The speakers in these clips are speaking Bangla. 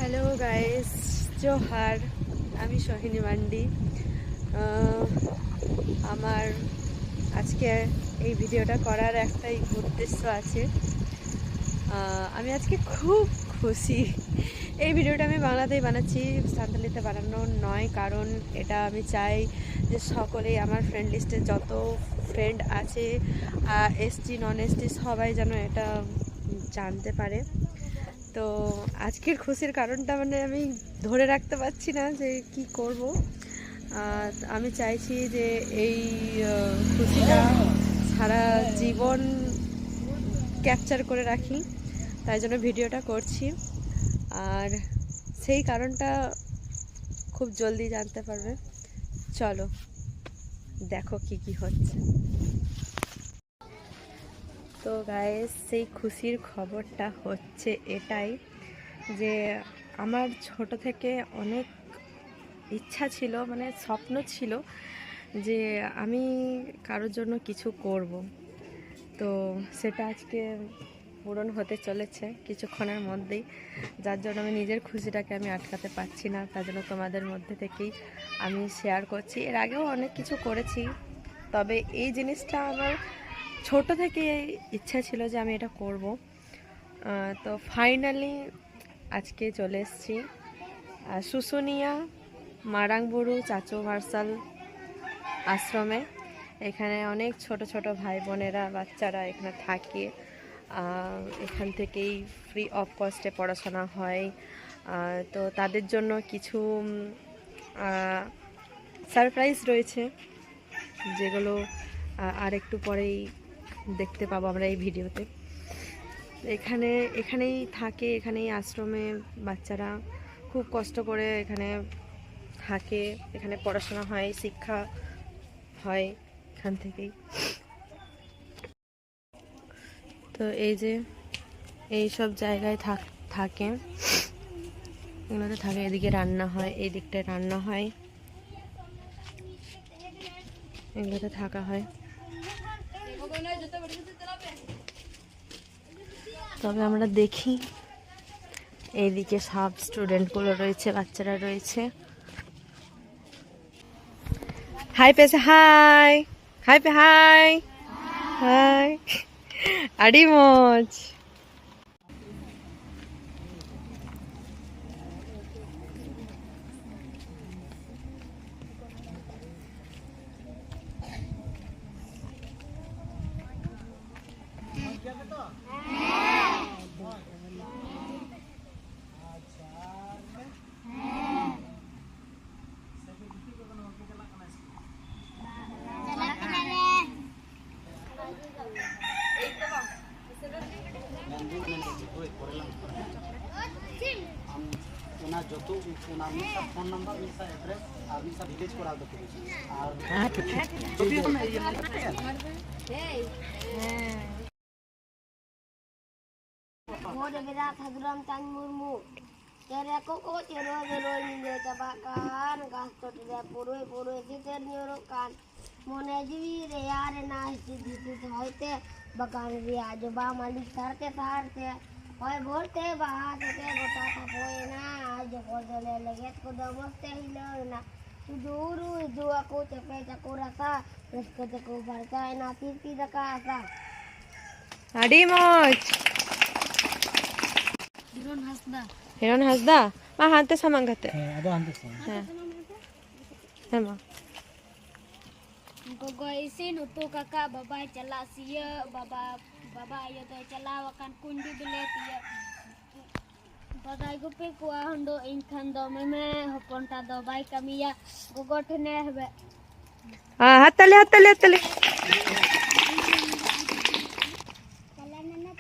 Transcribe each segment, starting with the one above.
Hello guys, Johar. আমি সোহিনী মান্ডি। আমার আজকে এই ভিডিওটা করার একটাই উদ্দেশ্য আছে। আমি আজকে খুব খুশি। এই ভিডিওটা আমি বাংলাতেই বানাচ্ছি, সান্তালিতে বানানো নয়, কারণ এটা আমি চাই যে সকলেই আমার ফ্রেন্ড লিস্টে যত ফ্রেন্ড আছে, এসটি নন এসটি সবাই যেন এটা জানতে পারে। তো আজকের খুশির কারণটা আমি ধরে রাখতে পারছি না যে কি করব। আমি চাইছি যে এই খুশিটা সারা জীবন ক্যাপচার করে রাখি, তাই জন্য ভিডিওটা করছি। আর সেই কারণটা খুব জলদি জানতে পারবে। চলো দেখো কি হচ্ছে। তো গাইস, সেই খুশির খবরটা হচ্ছে এটাই যে আমার ছোট থেকে অনেক ইচ্ছা ছিল, স্বপ্ন ছিল যে আমি কারোর জন্য কিছু করব। তো সেটা আজকে পূরণ হতে চলেছে কিছুক্ষণের মধ্যেই, যার জন্য আমি নিজের খুশিটাকে আমি আটকাতে পারছি না। তার জন্য তোমাদের মধ্যে থেকেই আমি শেয়ার করছি। এর আগেও অনেক কিছু করেছি, তবে এই জিনিসটা আমার ছোট থেকে ইচ্ছা ছিল যে আমি এটা করব। তো ফাইনালি আজকে চলে এসেছি শুশুনিয়া মারাংবুরু চাচু মার্শাল আশ্রমে। এখানে অনেক ছোট ছোট ভাই বোনেরা, বাচ্চারা এখানে থাকে। এখান থেকেই ফ্রি অফ কস্টে পড়াশোনা হয়। তো তাদের জন্য কিছু সারপ্রাইজ রয়েছে, যেগুলো আর একটু পরেই দেখতে পাবো আমরা এই ভিডিওতে। এখানেই থাকে, এখানেই আশ্রমে বাচ্চারা খুব কষ্ট করে এখানে থাকে, এখানে পড়াশোনা হয়, শিক্ষা হয় এখান থেকেই। তো এই যে এই সব জায়গায় থাকে, এগুলোতে থাকে। এদিকে রান্না হয়, এই দিকটায় রান্না হয়, এগুলোতে থাকা হয়। তবে আমরা দেখি এইদিকে সব স্টুডেন্টগুলো রয়েছে, বাচ্চারা রয়েছে। হাই পেছে, হাই হাই পে, হাই হাই। আড়ি মজ। जो फोन नंबर एड्रेस विलेज को मुर्मू तेरे को चेरो जरो निजे चबाकान गास्तो टे पुरुई पुरुई सितेर न्योरोकान मोने जीवी रे यार ना सिद्धि होते बकान रे आजोबा मालिक थारते थारते होय बोलते बात के गोटा था कोई ना आज को जले लगे को दमस्ते हिलो ना तू दूर दुआ को चपे चकोरा सा उसको तो को भरता है ना तीती रखा सा আড়ি মজ। হিরণ হাসদা মা হানতে সামাঙ্গাতে। হ্যাঁ হ্যাঁ মা। Gogo isin utu kakak baba cala sia baba baba ayo to cala wakan kundi bele tia badai gupe kuah hondo inkan do meme hoponta do bai kamiya gogo thene hebe হাততালি হাততালি হাততালি। kalana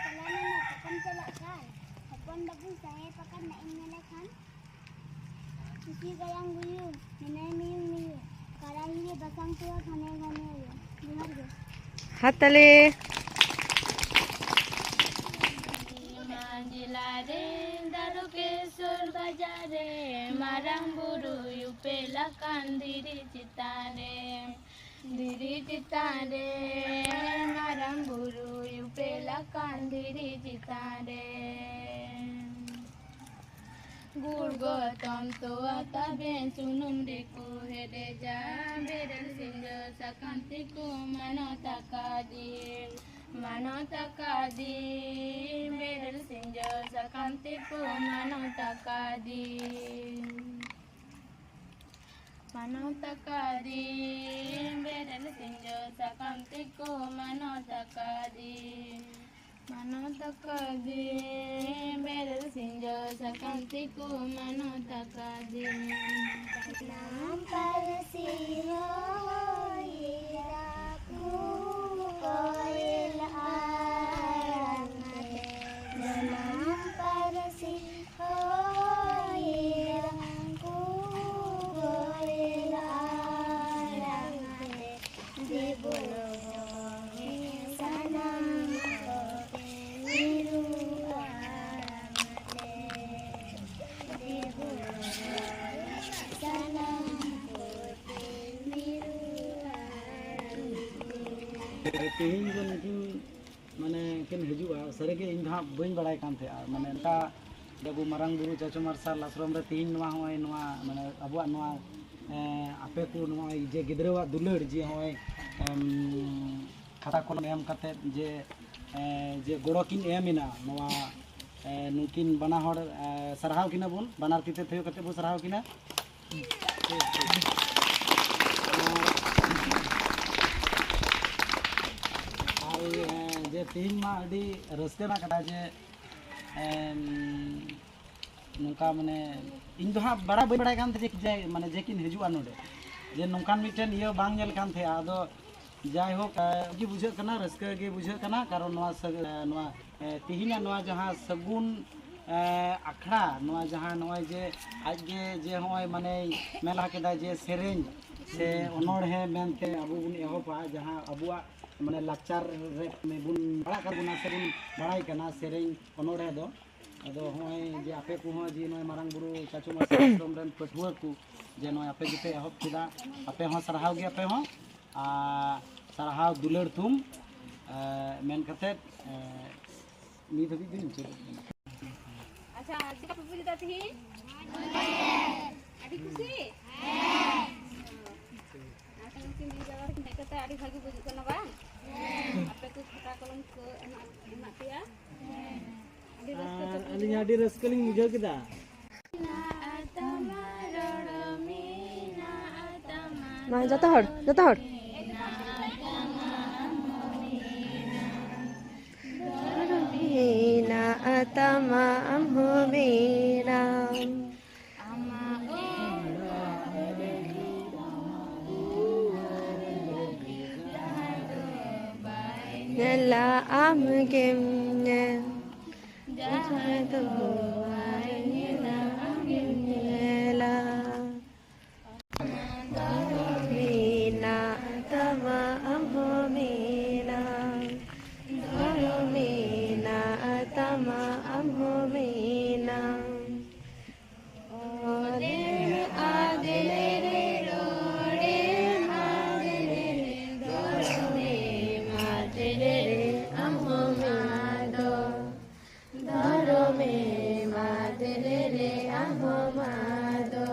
pakan cala kan hopon babu saya pakan na ingele kan sisi gayang guyu nene miyung karahire basang tua khane khane bihar ge হাততালি। Jilare Darukesur Bajare Marangburu Upela Kandiri Chitare Marangburu Upela Kandiri Chitare गुड़ गौतम तोआ तबे सुनुम रिकु हेरेजा बेरल सिंजो सकांति को मनो तकादी बेरल सिंजो सकांति को मनो तकादी बेरल सिंजो सकांति को मनो तकादी बेरल सिंजो सकांति को मनो तकादी नाम परसी हो हीराku koil arangate नाम परसी हो हीराku koil arangate dibolo sanam niru arangate dibolo sanam तेहन जो नुकिन माने किन हजुआ सारे इन बी बड़ा थे माने जब मारंग बुरु चाचो मार्शल आश्रम रे तेहन माने अब आपे को जे गिद्रवा दुलड़ जे होय खाता कलम एम कते जे गोड़ो किन एमिना नुकिन बना हर सरहाव किना बुन बनार तिते थयो कते बो सरहाव किना जे तेहन मा अड़ी रस्ते ना कटा जे नौका माने इन दो बड़ा बड़ा कान थे जे माने जे किन हजुआ नोडे जे नौकान मिटन इयो बांग नेल कान थे आदो जाय हो जी बुझे कना रस्के गे बुझे कना कारण तेहन जहाँ सगुन आखड़ा जहाँ जे आज जे होय माने मेला केदा जे सेरेंज से अनोड़े मेनते अब बुन एहोपा जहाँ अबुआ माने लाचार रे में बुन बड़ा कर बुना से बुन बड़ाई कना सेरेंज अनोड़े दो अदो होय जे आपे को हो जी नय मारंग बुरु चाचो मार्शल आश्रम रन पठुआ को जे नय आपे गिते एहोप किदा आपे हो सरहाव गे आपे हो आ सरहाव दुलड़ तुम मेन कते नी धबी दिन चले अच्छा चिका पुपुजी दाती आदि खुशी आता नुकिन दी जावर नेकते आदि भागी बुझु कना बा आपे को खाता कलम को एना पिया आदि रस्कलिंग मुझे किदा ना जता हट मीना तमा हो Meena nela am gemne jahadu nela am gemnela meena tama am meena dharo meena tama am meena ode adele re rode adele re dharo madele re am mado dharo me madele re am mado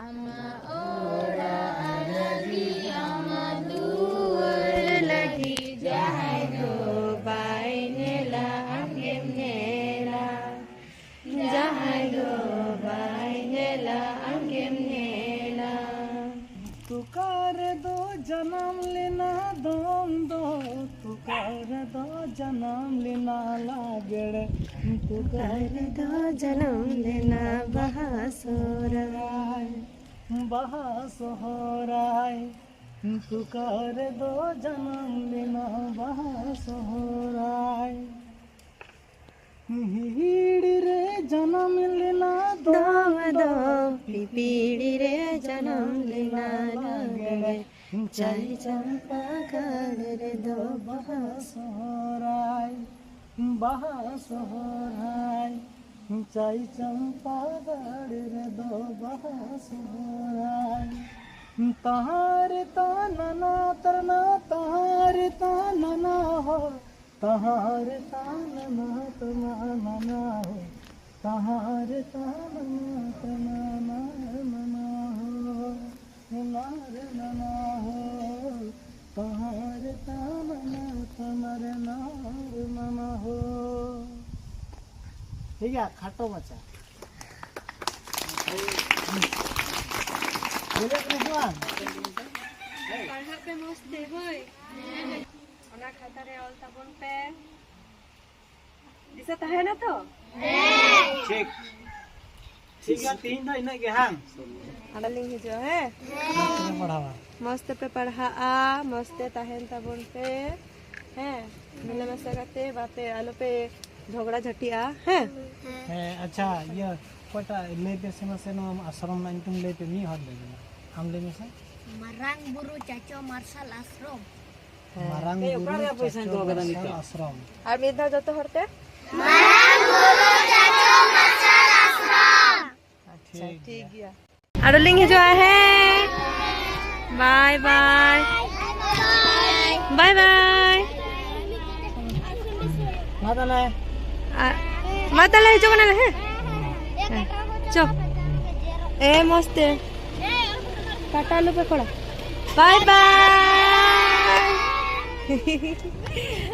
ama ora alagi ama duar lagi jahai go bai nela am gemnela jahai go bai nela am gemnela तुकार दो जन्म लेना दोम दो तुकार दो जन्म लेना लागड़ तुकार दो जन्म लेना बहासोराय तुकार दो जन्म लेना बहासोराय हीड़ी रे जन्म लेना दाम दो पीपीड़ी रे जन्म लेना लागड़े चाय चंपा गढ़ रे दो बहासोराय चाय चंपा गढ़ रे दो बहासोराय तहार तानना तरना तहार तानना हो तहार तानना तरना हो तहार तामना तमाना मना हो हमार मना हो तहार तामना तमर नार मना हो। ठीक है, खाटो बच्चा बोले रिजवान पढ़ा पे मस्त होय ओना खाता रे ऑल तबन पे दिसा ताहे ना तो ठीक ठीक है, तीन दो इन्हें के हां आडलिंग हिजो है पढ़ावा मस्त पे पढ़ा आ मस्त ताहेन तबन पे हैं मिले मसगाते बाते आलो पे झगड़ा झटिया है अच्छा ये कोटा ले पे से नो आश्रम ना तुम ले पे मी हट ले हम ले में से Marang Buru Caco Marsal Asrom. Marang गुरु आश्रम और मेधा जतो हरते ठीक ठीक गया आडलिंग हिजो है बाय बाय बाय बाय माता ले माता ले हिजो ना है चो ए मस्त टाटा लो पे खड़ा बाय बाय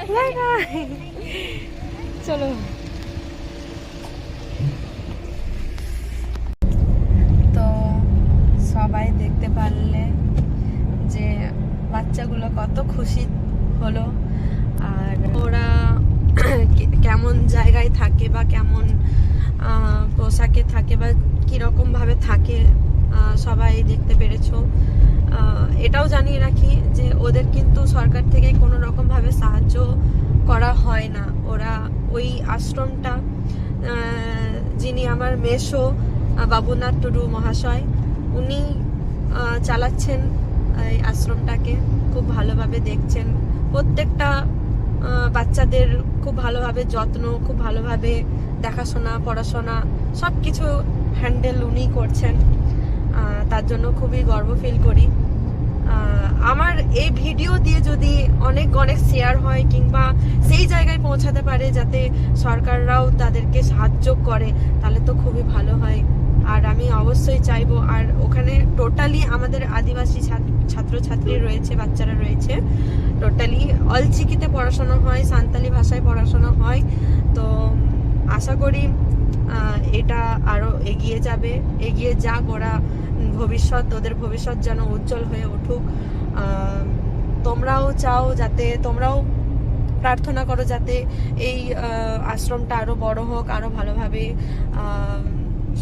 बाय बाय चलो তো সবাই দেখতে পারলে যে বাচ্চাগুলো কত খুশি হলো আর ওরা কেমন জায়গায় থাকে বা কেমন পোশাকে থাকে বা কিরকম ভাবে থাকে সবাই দেখতে পেরেছো। এটাও জানিয়ে রাখি যে ওদের কিন্তু সরকার থেকে কোনো রকম ভাবে সাহায্য করা হয় না। ওরা ওই আশ্রমটা যিনি আমার মেসো বাবুনাথ টুডু মহাশয় উনি চালাচ্ছেন এই আশ্রমটাকে, খুব ভালোভাবে দেখছেন প্রত্যেকটা বাচ্চাদের, খুব ভালোভাবে যত্ন, খুব ভালোভাবে দেখাশোনা পড়াশোনা সব কিছু হ্যান্ডেল উনি করছেন। তার জন্য খুবই গর্ব ফিল করি। আমার এই ভিডিও দিয়ে যদি অনেক অনেক শেয়ার হয় কিংবা সেই জায়গায় পৌঁছাতে পারে যাতে সরকাররাও তাদেরকে সাহায্য করে তাহলে তো খুবই ভালো হয়। আর আমি অবশ্যই চাইবো, আর ওখানে টোটালি আমাদের আদিবাসী ছাত্রছাত্রী রয়েছে, বাচ্চারা রয়েছে, টোটালি অলচিকিতে পড়াশোনা হয়, সান্তালি ভাষায় পড়াশোনা হয়। তো আশা করি এটা আরো এগিয়ে যাবে, এগিয়ে যাক, ওরা ভবিষ্যৎ, ওদের ভবিষ্যৎ যেন উজ্জ্বল হয়ে উঠুক। তোমরাও চাও যাতে, তোমরাও প্রার্থনা করো যাতে এই আশ্রমটা আরো বড় হোক, আরো ভালোভাবে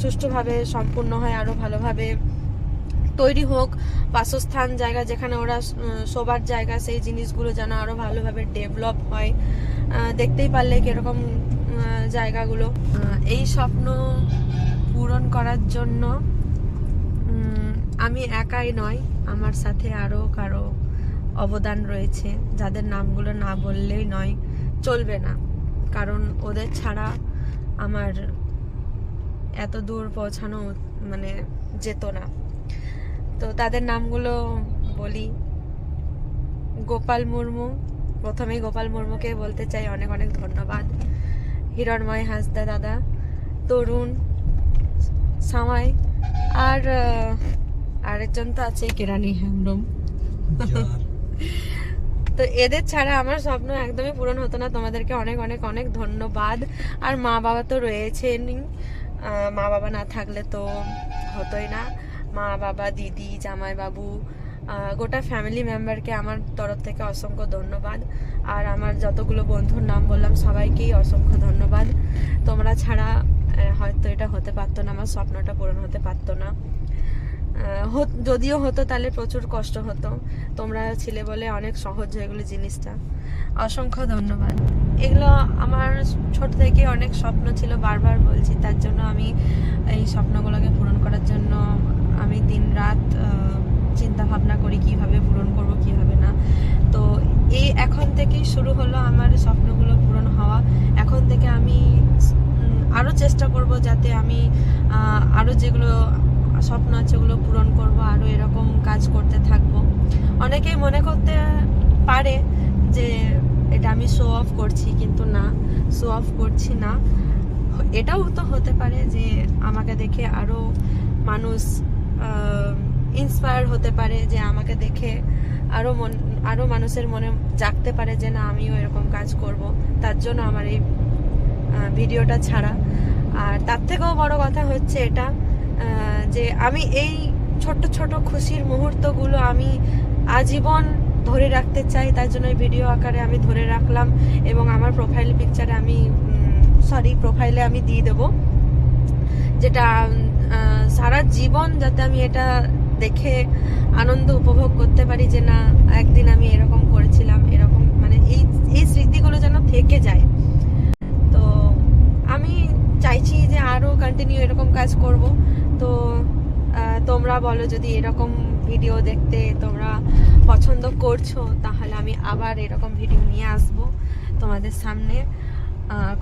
সুষ্ঠুভাবে সম্পূর্ণ হয়, আরো ভালোভাবে তৈরি হোক। বাসস্থান জায়গা যেখানে ওরা শোবার জায়গা, সেই জিনিসগুলো যেন আরো ভালোভাবে ডেভেলপ হয়। দেখতেই পারলে কিরকম জায়গাগুলো। এই স্বপ্ন পূরণ করার জন্য আমি একাই নয়, আমার সাথে আরো কারো অবদান রয়েছে, যাদের নামগুলো না বললেই নয়, চলবে না, কারণ ওদের ছাড়া আমার এত দূর পৌঁছানো মানে যেত না। তো তাদের নামগুলো বলি। গোপাল মুর্মু, প্রথমেই গোপাল মুর্মুকে বলতে চাই অনেক অনেক ধন্যবাদ। হিরণময় হাঁসদা দাদা, তরুণ, সামাই, আর আরেকজন তো আছে কেরানি হেমব্রম। তো এদের ছাড়া আমার স্বপ্ন একদমই পূরণ হতো না। তোমাদেরকে অনেক অনেক অনেক ধন্যবাদ। আর মা বাবা তো রয়েছেন, মা বাবা না থাকলে তো হতোই না। মা বাবা, দিদি, জামাই বাবু, গোটা ফ্যামিলি মেম্বারকে আমার তরফ থেকে অসংখ্য ধন্যবাদ। আর আমার যতগুলো বন্ধুর নাম বললাম সবাইকেই অসংখ্য ধন্যবাদ। তোমরা ছাড়া হয়তো এটা হতে পারতো না, আমার স্বপ্নটা পূরণ হতে পারতো না। যদিও হতো তাহলে প্রচুর কষ্ট হতো। তোমরা ছিলে বলে অনেক সহজ হয়ে গেলো জিনিসটা। অসংখ্য ধন্যবাদ। এগুলো আমার ছোট থেকে অনেক স্বপ্ন ছিল, বারবার বলছি, তার জন্য আমি এই স্বপ্নগুলোকে পূরণ করার জন্য আমি দিন রাত চিন্তা ভাবনা করি কিভাবে পূরণ করব, কিভাবে না। তো এই এখন থেকেই শুরু হলো আমার স্বপ্নগুলো পূরণ হওয়া। এখন থেকে আমি আরো চেষ্টা করব যাতে আমি আরো যেগুলো স্বপ্ন আছে ওগুলো পূরণ করব, আরো এরকম কাজ করতে থাকবো। অনেকেই মনে করতে পারে যে এটা আমি শো অফ করছি, কিন্তু না, শো অফ করছি না। এটাও তো হতে পারে যে আমাকে দেখে আরো মানুষ ইন্সপায়ার হতে পারে, যে আমাকে দেখে আরো মানুষের মনে জাগতে পারে যে না আমিও এরকম কাজ করব। তার জন্য আমার এই ভিডিওটা ছাড়া। আর তার থেকেও বড় কথা হচ্ছে এটা যে আমি এই ছোট ছোট খুশির মুহূর্তগুলো আমি আজীবন ধরে রাখতে চাই। তার জন্য এই ভিডিও আকারে আমি ধরে রাখলাম এবং আমার প্রোফাইল পিকচারে আমি প্রোফাইলে আমি দিয়ে দেবো, যেটা সারা জীবন যাতে আমি এটা দেখে আনন্দ উপভোগ করতে পারি যে না একদিন আমি এরকম করেছিলাম, এরকম মানে এই স্মৃতিগুলো যেন থেকে যায়। তো আমি চাইছি যে আরো কন্টিনিউ এরকম কাজ করব। তো তোমরা বলো যদি এরকম ভিডিও দেখতে তোমরা পছন্দ করছো, তাহলে আমি আবার এরকম ভিডিও নিয়ে আসব তোমাদের সামনে।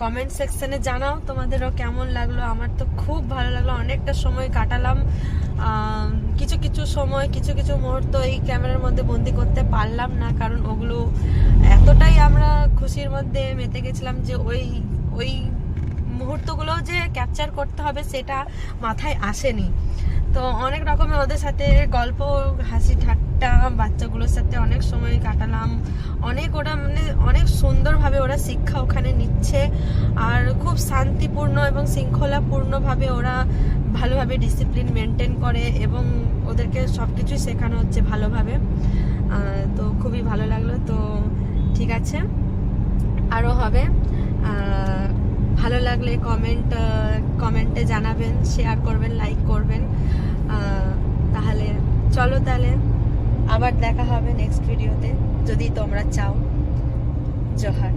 কমেন্ট সেকশনে জানাও তোমাদেরও কেমন লাগলো। আমার তো খুব ভালো লাগলো, অনেকটা সময় কাটালাম। কিছু কিছু সময় কিছু কিছু মুহূর্ত এই ক্যামেরার মধ্যে বন্দি করতে পারলাম না, কারণ ওগুলো এতটাই আমরা খুশির মধ্যে মেতে গেছিলাম যে ওই মুহূর্তগুলো যে ক্যাপচার করতে হবে সেটা মাথায় আসেনি। তো অনেক রকমের ওদের সাথে গল্প, হাসি ঠাট্টা, বাচ্চাগুলোর সাথে অনেক সময় কাটালাম। ওরা মানে অনেক সুন্দরভাবে ওরা শিক্ষা ওখানে নিচ্ছে, আর খুব শান্তিপূর্ণ এবং শৃঙ্খলাপূর্ণভাবে ওরা ভালোভাবে ডিসিপ্লিন মেনটেন করে এবং ওদেরকে সব কিছুই শেখানো হচ্ছে ভালোভাবে। তো খুবই ভালো লাগলো। তো ঠিক আছে, আরও হবে। ভালো লাগলে কমেন্টে জানাবেন, শেয়ার করবেন, লাইক করবেন। তাহলে চলো, তাহলে আবার দেখা হবে নেক্সট ভিডিওতে যদি তোমরা চাও। জোহার।